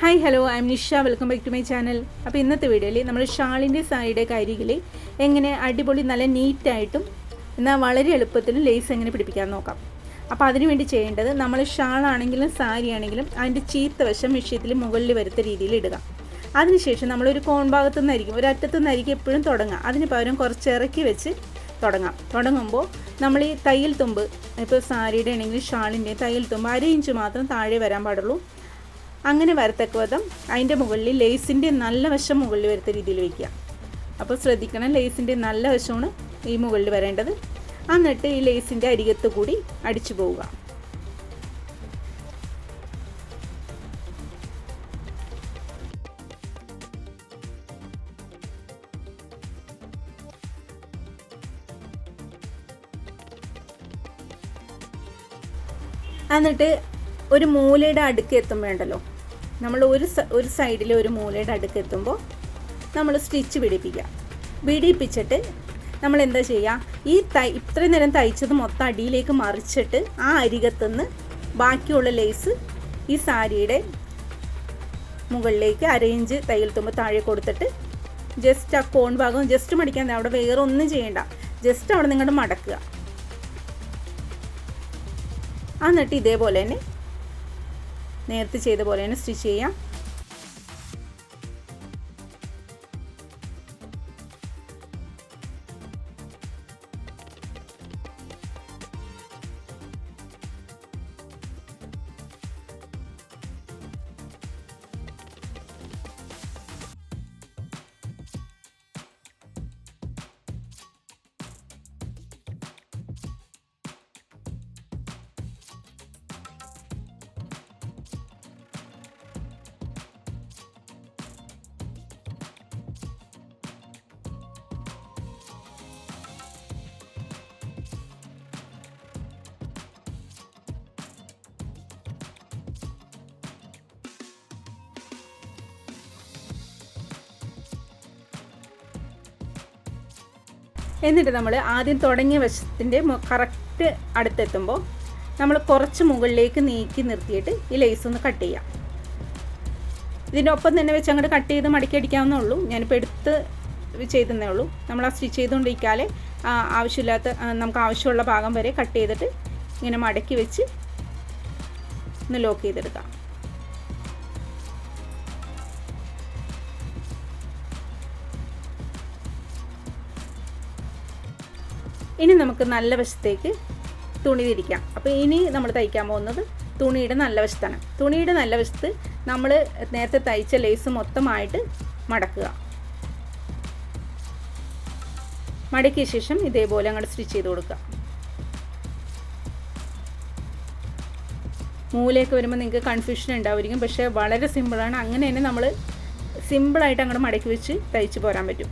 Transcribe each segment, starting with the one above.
Hi hello I am Nisha, welcome back to my channel. അപ്പോൾ ഇന്നത്തെ വീഡിയോയിൽ നമ്മൾ ഷാളിൻ്റെ സാരിയുടെ കരികിൽ എങ്ങനെ അടിപൊളി നല്ല നീറ്റായിട്ടും എന്നാൽ വളരെ എളുപ്പത്തിലും ലേസ് എങ്ങനെ പിടിപ്പിക്കാൻ നോക്കാം. അപ്പോൾ അതിനുവേണ്ടി ചെയ്യേണ്ടത്, നമ്മൾ ഷാളാണെങ്കിലും സാരി ആണെങ്കിലും അതിൻ്റെ ചീത്ത വശം വിഷയത്തിൽ മുകളിൽ വരുത്ത രീതിയിൽ ഇടുക. അതിനുശേഷം നമ്മളൊരു കോൺ ഭാഗത്തു നിന്നായിരിക്കും, ഒരു അറ്റത്തു നിന്നായിരിക്കും എപ്പോഴും തുടങ്ങുക. അതിന് പകരം കുറച്ച് ഇറക്കി വെച്ച് തുടങ്ങുമ്പോൾ നമ്മൾ ഈ തയ്യൽ തുമ്പ്, ഇപ്പോൾ സാരിയുടെ ആണെങ്കിലും ഷാളിൻ്റെ തയ്യൽ തുമ്പ് 1/2 ഇഞ്ച് മാത്രം താഴെ വരാൻ പാടുള്ളൂ. അങ്ങനെ വരത്തക്ക വിധം അതിൻ്റെ മുകളിൽ ലേസിൻ്റെ നല്ല വശം മുകളിൽ വരുത്ത രീതിയിൽ വയ്ക്കുക. അപ്പോൾ ശ്രദ്ധിക്കണം, ലേസിൻ്റെ നല്ല വശമാണ് ഈ മുകളിൽ വരേണ്ടത്. എന്നിട്ട് ഈ ലേസിൻ്റെ അരികത്ത് കൂടി അടിച്ചു പോവുക. എന്നിട്ട് ഒരു മൂലയുടെ അടുക്ക് എത്തുമ്പോഴുണ്ടല്ലോ, നമ്മൾ ഒരു സൈഡിൽ ഒരു മൂലയുടെ അടുക്ക് എത്തുമ്പോൾ നമ്മൾ സ്റ്റിച്ച് പിടിപ്പിച്ചിട്ട് നമ്മൾ എന്താ ചെയ്യുക, ഈ ഇത്രയും നേരം തയ്ച്ചത് മൊത്തം അടിയിലേക്ക് മറിച്ചിട്ട് ആ അരികത്തുനിന്ന് ബാക്കിയുള്ള ലേസ് ഈ സാരിയുടെ മുകളിലേക്ക് 1/2 ഇഞ്ച് തയ്യൽ തുമ്പ് താഴെ കൊടുത്തിട്ട് ജസ്റ്റ് ആ കോൺ ഭാഗം ജസ്റ്റ് മടിക്കാൻ, അവിടെ വേറെ ഒന്നും ചെയ്യേണ്ട, ജസ്റ്റ് അവിടെ നിങ്ങളുടെ മടക്കുക. എന്നിട്ട് ഇതേപോലെ തന്നെ നേരത്തെ ചെയ്ത പോലെ തന്നെ സ്റ്റിച്ച് ചെയ്യാം. എന്നിട്ട് നമ്മൾ ആദ്യം തുടങ്ങിയ വശത്തിൻ്റെ കറക്റ്റ് അടുത്തെത്തുമ്പോൾ നമ്മൾ കുറച്ച് മുകളിലേക്ക് നീക്കി നിർത്തിയിട്ട് ഈ ലേസ് ഒന്ന് കട്ട് ചെയ്യാം. ഇതിൻ്റെ ഒപ്പം തന്നെ വെച്ച് അങ്ങോട്ട് കട്ട് ചെയ്ത് മടക്കി അടിക്കാവുന്നേ ഉള്ളൂ. ഞാനിപ്പോൾ എടുത്ത് ചെയ്തതേ ഉള്ളൂ. നമ്മൾ ആ സ്റ്റിച്ച് ചെയ്തുകൊണ്ടിരിക്കാതെ നമുക്ക് ആവശ്യമുള്ള ഭാഗം വരെ കട്ട് ചെയ്തിട്ട് ഇങ്ങനെ മടക്കി വെച്ച് ഒന്ന് ലോക്ക് ചെയ്തെടുക്കാം. ഇനി നമുക്ക് നല്ല വശത്തേക്ക് തുണി തിരിക്കാം. അപ്പോൾ ഇനി നമ്മൾ തയ്ക്കാൻ പോകുന്നത് തുണിയുടെ നല്ല വശത്താണ്. തുണിയുടെ നല്ല വശത്ത് നമ്മൾ നേരത്തെ തയ്ച്ച ലേസ് മൊത്തമായിട്ട് മടക്കുക. മടക്കിയ ശേഷം ഇതേപോലെ അങ്ങോട്ട് സ്റ്റിച്ച് ചെയ്ത് കൊടുക്കുക. മൂലയൊക്കെ വരുമ്പോൾ നിങ്ങൾക്ക് കൺഫ്യൂഷൻ ഉണ്ടാവുമായിരിക്കും, പക്ഷേ വളരെ സിമ്പിളാണ്. അങ്ങനെ തന്നെ നമ്മൾ സിമ്പിളായിട്ട് അങ്ങോട്ട് മടക്കി വെച്ച് തയ്ച്ച് പോരാൻ പറ്റും.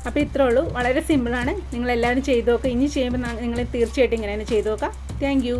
അപ്പോൾ ഇത്രേ ഉള്ളൂ, വളരെ സിമ്പിളാണ്. നിങ്ങളെല്ലാവരും ചെയ്ത് നോക്കുക. ഇനി ചെയ്യുമ്പോൾ നിങ്ങൾ തീർച്ചയായിട്ടും ഇങ്ങനെ തന്നെ ചെയ്ത് നോക്കാം. Thank you.